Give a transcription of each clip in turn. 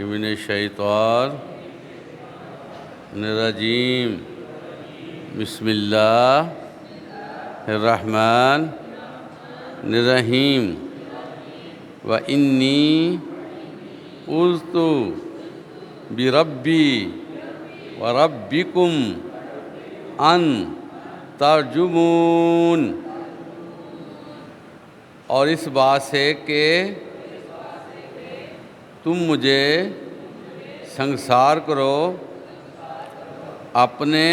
من الشیطان الرجیم بسم اللہ الرحمن الرحیم وَإِنِّي عُذْتُ بِرَبِّي وَرَبِّكُمْ أَن تَرْجُمُونَ، اور اس بات سے کہ تم مجھے سنگسار کرو، اپنے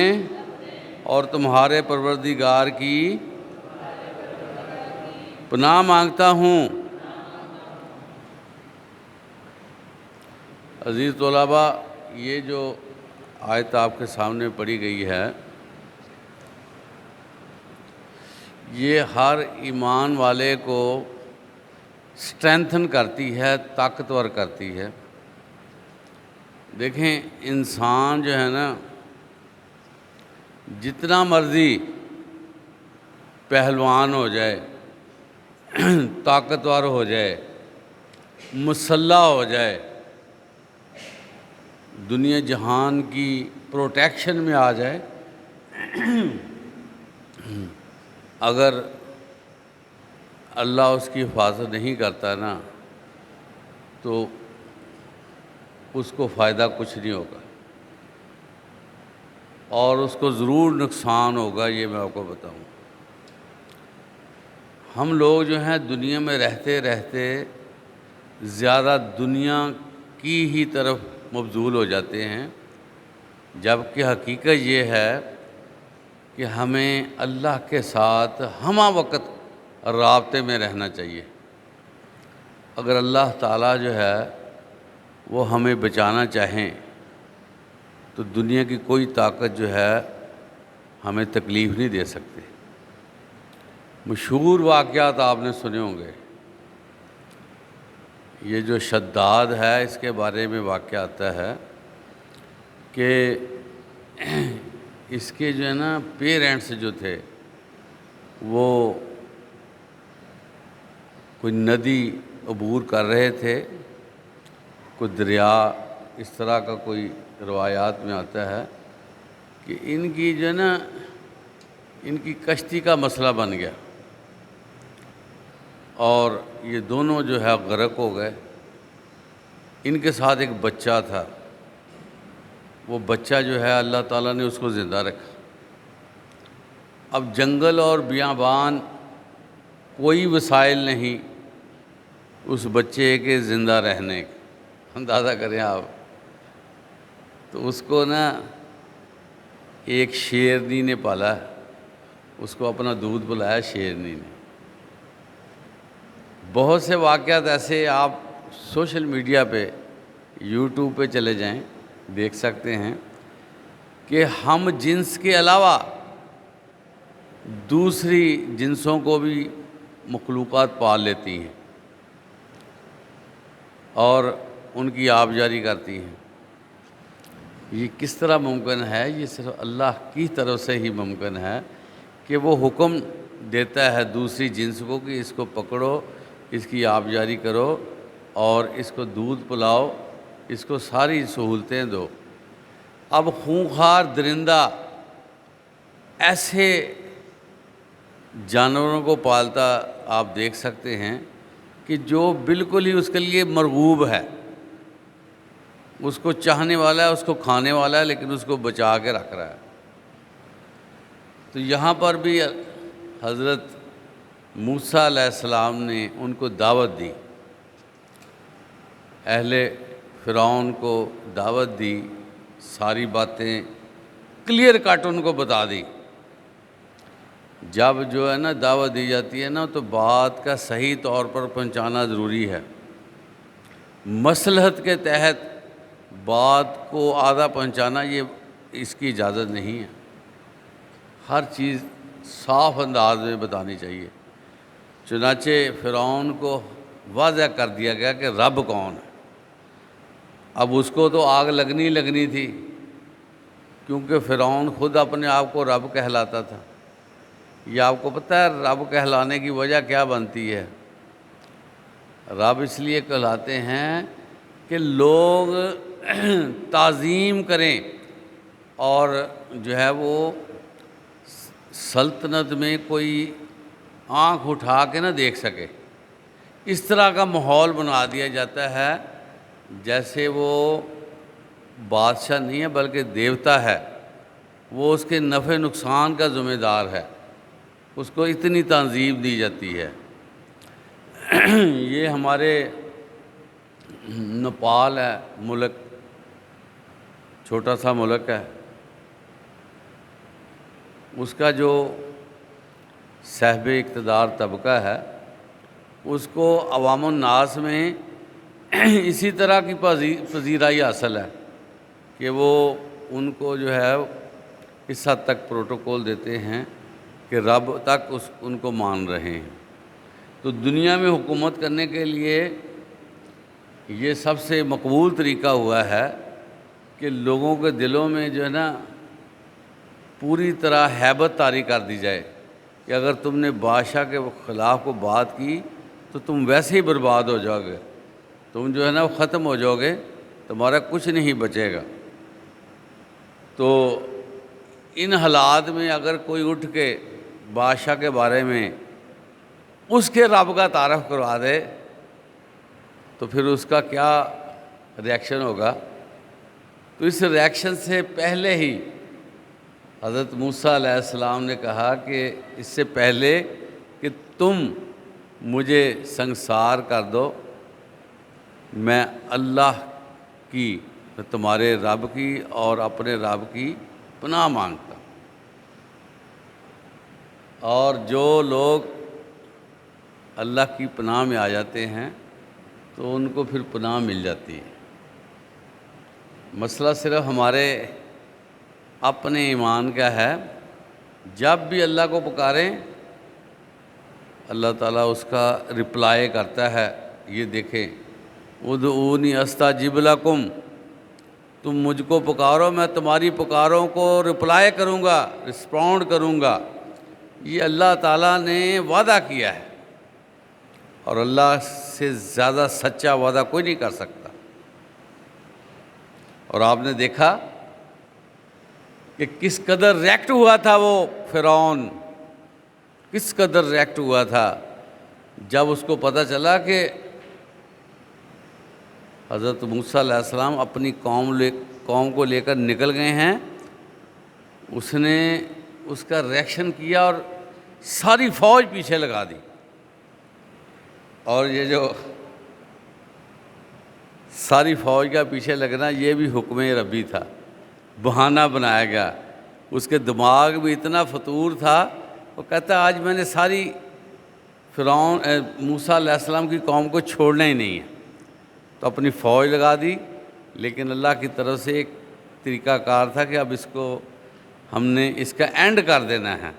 اور تمہارے پروردگار کی پناہ مانگتا ہوں۔ عزیز طلباء، یہ جو آیت آپ کے سامنے پڑھی گئی ہے، یہ ہر ایمان والے کو اسٹرینتھن کرتی ہے، طاقتور کرتی ہے۔ دیکھیں، انسان جو ہے نا، جتنا مرضی پہلوان ہو جائے، طاقتور ہو جائے، مسلح ہو جائے، دنیا جہان کی پروٹیکشن میں آ جائے، اگر اللہ اس کی حفاظت نہیں کرتا نا تو اس کو فائدہ کچھ نہیں ہوگا، اور اس کو ضرور نقصان ہوگا۔ یہ میں آپ کو بتاؤں، ہم لوگ جو ہیں دنیا میں رہتے رہتے زیادہ دنیا کی ہی طرف مبذول ہو جاتے ہیں، جبکہ حقیقت یہ ہے کہ ہمیں اللہ کے ساتھ ہمہ وقت رابطے میں رہنا چاہیے۔ اگر اللہ تعالیٰ جو ہے وہ ہمیں بچانا چاہیں تو دنیا کی کوئی طاقت جو ہے ہمیں تکلیف نہیں دے سکتی۔ مشہور واقعات آپ نے سنے ہوں گے، یہ جو شداد ہے اس کے بارے میں واقعہ آتا ہے کہ اس کے جو ہے نا پیرنٹس جو تھے، وہ کوئی ندی عبور کر رہے تھے، کوئی دریا، اس طرح کا کوئی روایات میں آتا ہے کہ ان کی جو ہے نا ان کی کشتی کا مسئلہ بن گیا، اور یہ دونوں جو ہے غرق ہو گئے۔ ان کے ساتھ ایک بچہ تھا، وہ بچہ جو ہے اللہ تعالیٰ نے اس کو زندہ رکھا۔ اب جنگل اور بیابان، کوئی وسائل نہیں اس بچے کے زندہ رہنے کے، اندازہ کریں آپ۔ تو اس کو نا ایک شیرنی نے پالا، اس کو اپنا دودھ پلایا شیرنی نے۔ بہت سے واقعات ایسے آپ سوشل میڈیا پہ، یوٹیوب پہ چلے جائیں، دیکھ سکتے ہیں کہ ہم جنس کے علاوہ دوسری جنسوں کو بھی مخلوقات پال لیتی ہیں اور ان کی آبیاری کرتی ہیں۔ یہ کس طرح ممکن ہے؟ یہ صرف اللہ کی طرف سے ہی ممکن ہے کہ وہ حکم دیتا ہے دوسری جنس کو کہ اس کو پکڑو، اس کی آبیاری کرو اور اس کو دودھ پلاؤ، اس کو ساری سہولتیں دو۔ اب خونخوار درندہ ایسے جانوروں کو پالتا آپ دیکھ سکتے ہیں کہ جو بالکل ہی اس کے لیے مرغوب ہے، اس کو چاہنے والا ہے، اس کو کھانے والا ہے، لیکن اس کو بچا کے رکھ رہا ہے۔ تو یہاں پر بھی حضرت موسیٰ علیہ السلام نے ان کو دعوت دی، اہل فرعون کو دعوت دی، ساری باتیں کلیئر کٹ ان کو بتا دی۔ جب جو ہے نا دعوت دی جاتی ہے نا تو بات کا صحیح طور پر پہنچانا ضروری ہے۔ مصلحت کے تحت بات کو آدھا پہنچانا یہ اس کی اجازت نہیں ہے، ہر چیز صاف انداز میں بتانی چاہیے۔ چنانچہ فرعون کو واضح کر دیا گیا کہ رب کون ہے۔ اب اس کو تو آگ لگنی تھی، کیونکہ فرعون خود اپنے آپ کو رب کہلاتا تھا۔ یہ آپ کو پتہ ہے رب کہلانے کی وجہ کیا بنتی ہے؟ رب اس لیے کہلاتے ہیں کہ لوگ تعظیم کریں اور جو ہے وہ سلطنت میں کوئی آنکھ اٹھا کے نہ دیکھ سکے، اس طرح کا ماحول بنا دیا جاتا ہے جیسے وہ بادشاہ نہیں ہے بلکہ دیوتا ہے، وہ اس کے نفع نقصان کا ذمہ دار ہے، اس کو اتنی تنظیم دی جاتی ہے۔ یہ ہمارے نیپال ہے ملک، چھوٹا سا ملک ہے، اس کا جو صاحب اقتدار طبقہ ہے اس کو عوام الناس میں اسی طرح کی پذیرائی حاصل ہے کہ وہ ان کو جو ہے اس حد تک پروٹوکول دیتے ہیں کہ رب تک ان کو مان رہے ہیں۔ تو دنیا میں حکومت کرنے کے لیے یہ سب سے مقبول طریقہ ہوا ہے کہ لوگوں کے دلوں میں جو ہے نا پوری طرح ہیبت طاری کر دی جائے کہ اگر تم نے بادشاہ کے خلاف کو بات کی تو تم ویسے ہی برباد ہو جاؤ گے، تم جو ہے نا ختم ہو جاؤ گے، تمہارا کچھ نہیں بچے گا۔ تو ان حالات میں اگر کوئی اٹھ کے بادشاہ کے بارے میں اس کے رب کا تعارف کروا دے تو پھر اس کا کیا ریئیکشن ہوگا؟ تو اس ریئیکشن سے پہلے ہی حضرت موسیٰ علیہ السلام نے کہا کہ اس سے پہلے کہ تم مجھے سنگسار کر دو، میں اللہ کی، تمہارے رب کی اور اپنے رب کی پناہ مانگتا ہوں۔ اور جو لوگ اللہ کی پناہ میں آ جاتے ہیں تو ان کو پھر پناہ مل جاتی ہے۔ مسئلہ صرف ہمارے اپنے ایمان کا ہے، جب بھی اللہ کو پکاریں اللہ تعالیٰ اس کا رپلائی کرتا ہے۔ یہ دیکھیں، ادعونی استجب لکم، تم مجھ کو پکارو میں تمہاری پکاروں کو رپلائی کروں گا، رسپونڈ کروں گا۔ یہ اللہ تعالیٰ نے وعدہ کیا ہے اور اللہ سے زیادہ سچا وعدہ کوئی نہیں کر سکتا۔ اور آپ نے دیکھا کہ کس قدر ریئیکٹ ہوا تھا وہ فرعون، کس قدر ریئیکٹ ہوا تھا جب اس کو پتہ چلا کہ حضرت موسیٰ علیہ السلام اپنی قوم کو لے کر نکل گئے ہیں۔ اس نے اس کا ریئیکشن کیا اور ساری فوج پیچھے لگا دی۔ اور یہ جو ساری فوج کا پیچھے لگنا یہ بھی حکم ربی تھا، بہانہ بنایا گیا۔ اس کے دماغ میں اتنا فطور تھا، وہ کہتا آج میں نے ساری فرعون موسیٰ علیہ السلام کی قوم کو چھوڑنا ہی نہیں ہے، تو اپنی فوج لگا دی۔ لیکن اللہ کی طرف سے ایک طریقہ کار تھا کہ اب اس کو ہم نے اس کا اینڈ کر دینا ہے،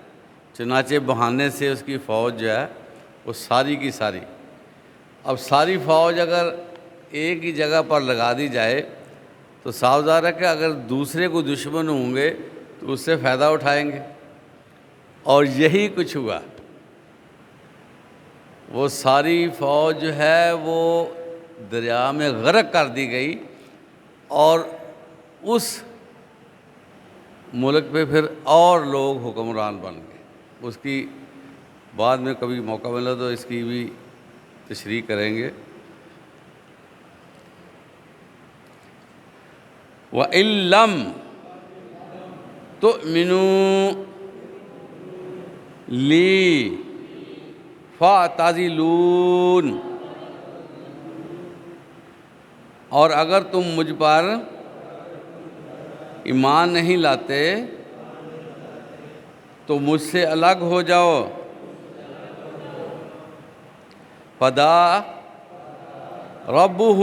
چنانچہ بہانے سے اس کی فوج جو ہے وہ ساری کی ساری، اب ساری فوج اگر ایک ہی جگہ پر لگا دی جائے تو صاف ظاہر ہے کہ اگر دوسرے کو دشمن ہوں گے تو اس سے فائدہ اٹھائیں گے، اور یہی کچھ ہوا۔ وہ ساری فوج جو ہے وہ دریا میں غرق کر دی گئی، اور اس ملک پہ پھر اور لوگ حکمران بن گئے۔ اس کی بعد میں کبھی موقع ملا تو اس کی بھی تشریح کریں گے۔ وَإِن لَّمْ تُؤْمِنُوا لِي فَاعْتَزِلُونِ، اور اگر تم مجھ پر ایمان نہیں لاتے تو مجھ سے الگ ہو جاؤ۔ فدا ربہ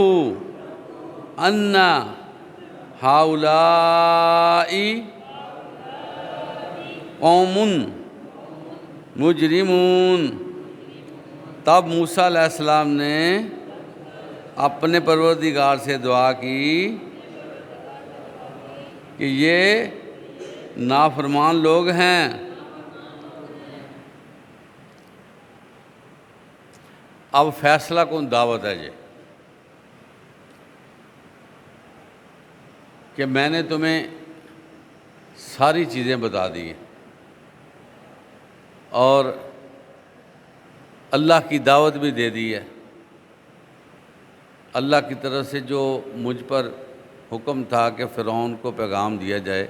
ان ہؤلاء قوم مجرمون، تب موسیٰ علیہ السلام نے اپنے پروردگار سے دعا کی کہ یہ نافرمان لوگ ہیں۔ اب فیصلہ کن دعوت ہے جی، کہ میں نے تمہیں ساری چیزیں بتا دی ہیں اور اللہ کی دعوت بھی دے دی ہے۔ اللہ کی طرف سے جو مجھ پر حکم تھا کہ فرعون کو پیغام دیا جائے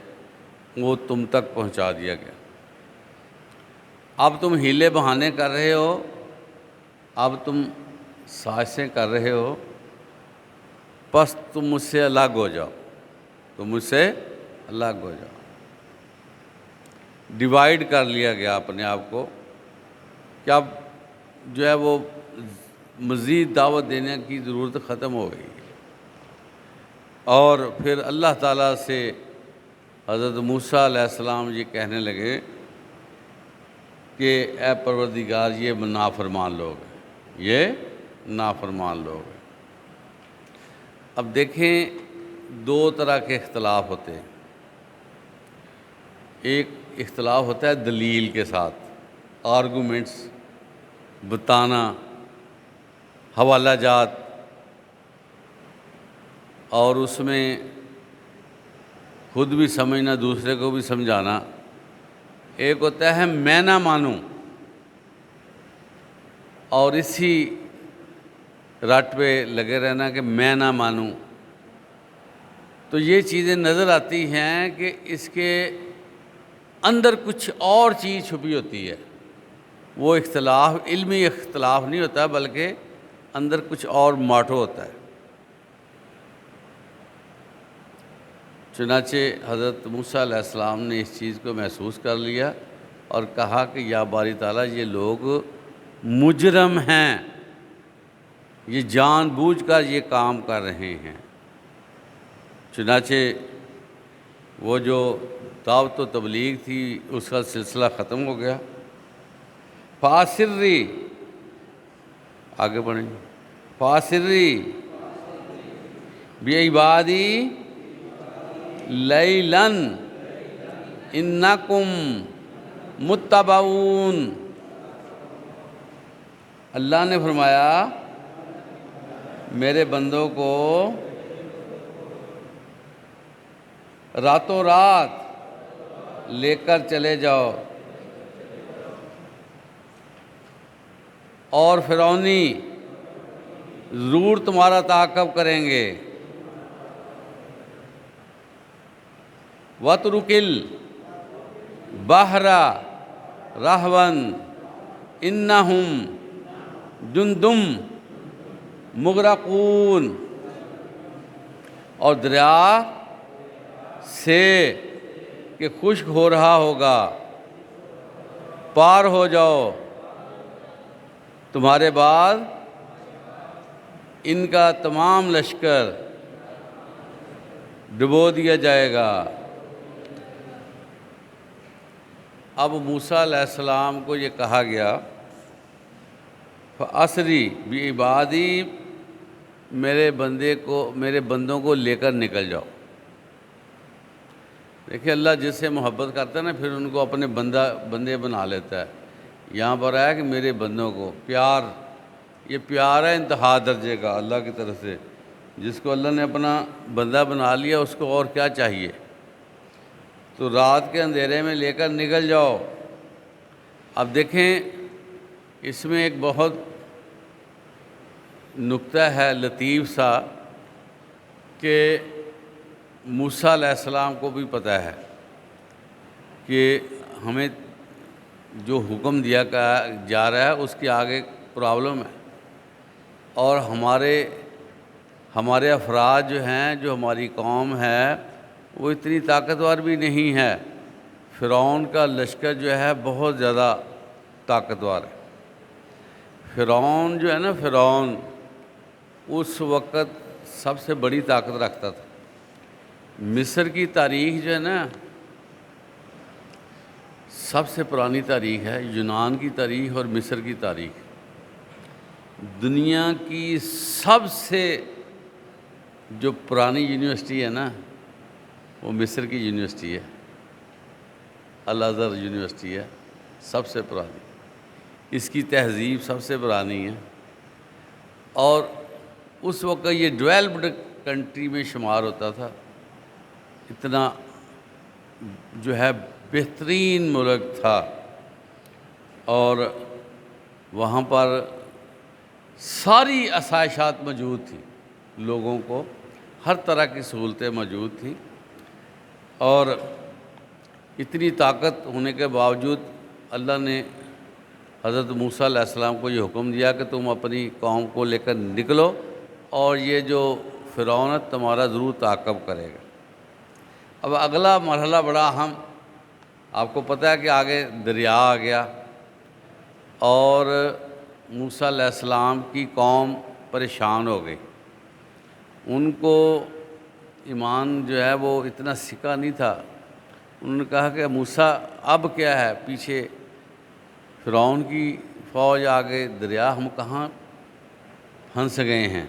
وہ تم تک پہنچا دیا گیا۔ اب تم ہیلے بہانے کر رہے ہو، اب تم سازشیں کر رہے ہو، پس تم مجھ سے الگ ہو جاؤ، تم مجھ سے الگ ہو جاؤ۔ ڈیوائیڈ کر لیا گیا اپنے آپ کو کہ اب جو ہے وہ مزید دعوت دینے کی ضرورت ختم ہو گئی۔ اور پھر اللہ تعالیٰ سے حضرت موسیٰ علیہ السلام یہ کہنے لگے کہ اے پروردگار یہ نافرمان لوگ ہیں، یہ نافرمان لوگ ہیں۔ اب دیکھیں دو طرح کے اختلاف ہوتے ہیں۔ ایک اختلاف ہوتا ہے دلیل کے ساتھ، آرگومنٹس بتانا، حوالہ جات، اور اس میں خود بھی سمجھنا دوسرے کو بھی سمجھانا۔ ایک ہوتا ہے میں نہ مانوں اور اسی رٹ پہ لگے رہنا کہ میں نہ مانوں۔ تو یہ چیزیں نظر آتی ہیں کہ اس کے اندر کچھ اور چیز چھپی ہوتی ہے۔ وہ اختلاف علمی اختلاف نہیں ہوتا بلکہ اندر کچھ اور ماٹو ہوتا ہے۔ چنانچہ حضرت موسیٰ علیہ السلام نے اس چیز کو محسوس کر لیا اور کہا کہ یا باری تعالیٰ یہ لوگ مجرم ہیں، یہ جان بوجھ کر یہ کام کر رہے ہیں۔ چنانچہ وہ جو دعوت و تبلیغ تھی اس کا سلسلہ ختم ہو گیا۔ فاسری، آگے بڑھیں، فاسری بعبادی لیلاً انکم متبعون۔ اللہ نے فرمایا میرے بندوں کو راتوں رات لے کر چلے جاؤ اور فرعونی ضرور تمہارا تعاقب کریں گے۔ وَاتْرُكِ الْبَحْرَ رَهْوًا إِنَّهُمْ جُنْدٌ مُغْرَقُونَ، اور دریا سے کہ خشک ہو رہا ہوگا پار ہو جاؤ، تمہارے بعد ان کا تمام لشکر ڈبو دیا جائے گا۔ اب موسیٰ علیہ السلام کو یہ کہا گیا فَأَسْرِ بِعِبَادِي، میرے بندوں کو لے کر نکل جاؤ۔ دیکھیں اللہ جس سے محبت کرتا ہے نا پھر ان کو اپنے بندے بنا لیتا ہے۔ یہاں پر آیا کہ میرے بندوں کو پیار، یہ پیار ہے انتہا درجے کا اللہ کی طرف سے۔ جس کو اللہ نے اپنا بندہ بنا لیا اس کو اور کیا چاہیے۔ تو رات کے اندھیرے میں لے کر نکل جاؤ۔ اب دیکھیں اس میں ایک بہت نکتہ ہے لطیف سا کہ موسیٰ علیہ السلام کو بھی پتہ ہے کہ ہمیں جو حکم دیا جا رہا ہے اس کے آگے پرابلم ہے، اور ہمارے افراد جو ہیں، جو ہماری قوم ہے وہ اتنی طاقتور بھی نہیں ہے۔ فرعون کا لشکر جو ہے بہت زیادہ طاقتور ہے۔ فرعون جو ہے نا، فرعون اس وقت سب سے بڑی طاقت رکھتا تھا۔ مصر کی تاریخ جو ہے نا سب سے پرانی تاریخ ہے، یونان کی تاریخ اور مصر کی تاریخ۔ دنیا کی سب سے جو پرانی یونیورسٹی ہے نا وہ مصر کی یونیورسٹی ہے، الازہر یونیورسٹی ہے، سب سے پرانی۔ اس کی تہذیب سب سے پرانی ہے، اور اس وقت یہ ڈیولپڈ کنٹری میں شمار ہوتا تھا۔ اتنا جو ہے بہترین ملک تھا، اور وہاں پر ساری آسائشات موجود تھیں، لوگوں کو ہر طرح کی سہولتیں موجود تھیں، اور اتنی طاقت ہونے کے باوجود اللہ نے حضرت موسیٰ علیہ السلام کو یہ حکم دیا کہ تم اپنی قوم کو لے کر نکلو، اور یہ جو فرعون ہے تمہارا ضرور تعاقب کرے گا۔ اب اگلا مرحلہ بڑا اہم، آپ کو پتہ ہے کہ آگے دریا آ گیا، اور موسیٰ علیہ السلام کی قوم پریشان ہو گئی۔ ان کو ایمان جو ہے وہ اتنا سکا نہیں تھا۔ انہوں نے کہا کہ موسیٰ اب کیا ہے، پیچھے فرعون کی فوج آگے دریا، ہم کہاں پھنس گئے ہیں۔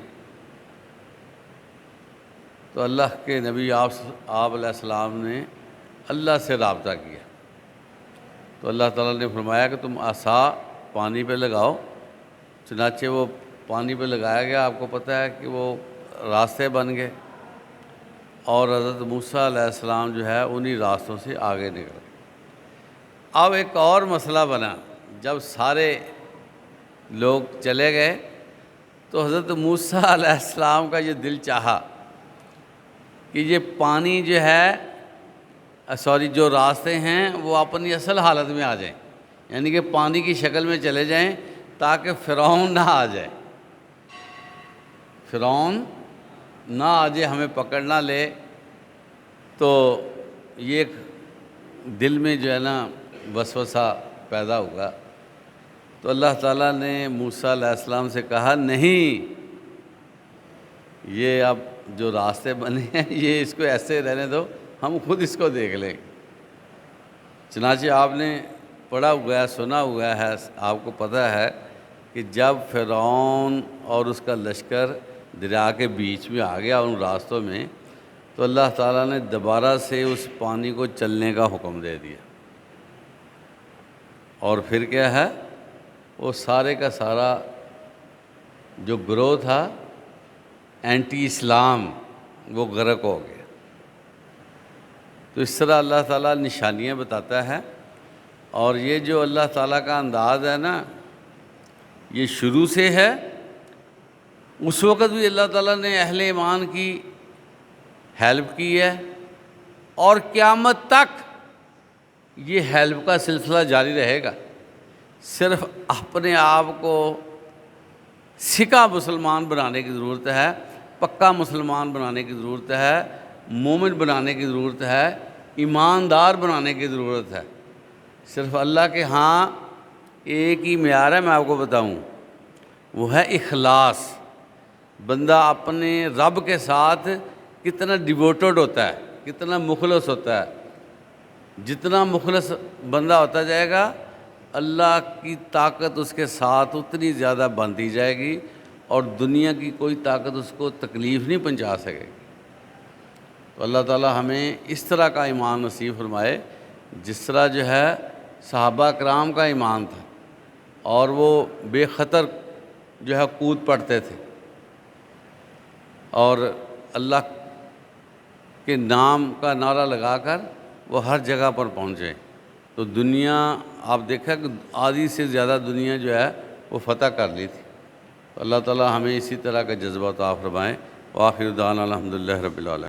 تو اللہ کے نبی آپ علیہ السلام نے اللہ سے رابطہ کیا، تو اللہ تعالیٰ نے فرمایا کہ تم عصا پانی پہ لگاؤ۔ چنانچہ وہ پانی پہ لگایا گیا، آپ کو پتہ ہے کہ وہ راستے بن گئے، اور حضرت موسیٰ علیہ السلام جو ہے انہی راستوں سے آگے نکل گئے۔ اب ایک اور مسئلہ بنا، جب سارے لوگ چلے گئے تو حضرت موسیٰ علیہ السلام کا یہ دل چاہا کہ یہ پانی جو ہے جو راستے ہیں وہ اپنی اصل حالت میں آ جائیں، یعنی کہ پانی کی شکل میں چلے جائیں، تاکہ فرعون نہ آ جائے، فرعون نہ آ جائے، ہمیں پکڑ نہ لے۔ تو یہ ایک دل میں جو ہے نا وسوسہ پیدا ہوگا۔ تو اللہ تعالیٰ نے موسیٰ علیہ السلام سے کہا، نہیں، یہ اب جو راستے بنے ہیں یہ اس کو ایسے رہنے دو، ہم خود اس کو دیکھ لیں۔ چنانچہ آپ نے پڑھا ہوا ہے، سنا ہوا ہے، آپ کو پتہ ہے کہ جب فرعون اور اس کا لشکر دریا کے بیچ میں آ گیا ان راستوں میں، تو اللہ تعالیٰ نے دوبارہ سے اس پانی کو چلنے کا حکم دے دیا، اور پھر کیا ہے، وہ سارے کا سارا جو گروہ تھا اینٹی اسلام وہ غرق ہو گیا۔ تو اس طرح اللہ تعالیٰ نشانیاں بتاتا ہے، اور یہ جو اللہ تعالیٰ کا انداز ہے نا، یہ شروع سے ہے۔ اس وقت بھی اللہ تعالیٰ نے اہل ایمان کی ہیلپ کی ہے، اور قیامت تک یہ ہیلپ کا سلسلہ جاری رہے گا۔ صرف اپنے آپ کو سکا مسلمان بنانے کی ضرورت ہے، پکا مسلمان بنانے کی ضرورت ہے، مومن بنانے کی ضرورت ہے، ایماندار بنانے کی ضرورت ہے۔ صرف اللہ کے ہاں ایک ہی معیار ہے، میں آپ کو بتاؤں، وہ ہے اخلاص۔ بندہ اپنے رب کے ساتھ کتنا ڈیووٹڈ ہوتا ہے، کتنا مخلص ہوتا ہے۔ جتنا مخلص بندہ ہوتا جائے گا، اللہ کی طاقت اس کے ساتھ اتنی زیادہ بنتی جائے گی، اور دنیا کی کوئی طاقت اس کو تکلیف نہیں پہنچا سکے گی۔ تو اللہ تعالیٰ ہمیں اس طرح کا ایمان نصیب فرمائے، جس طرح جو ہے صحابہ کرام کا ایمان تھا، اور وہ بے خطر جو ہے کود پڑتے تھے، اور اللہ کے نام کا نعرہ لگا کر وہ ہر جگہ پر پہنچے۔ تو دنیا آپ دیکھا کہ آدھی سے زیادہ دنیا جو ہے وہ فتح کر لی تھی۔ تو اللہ تعالیٰ ہمیں اسی طرح کا جذبہ عطا فرمائے۔ وآخر دعوانا الحمدللہ رب العالمین۔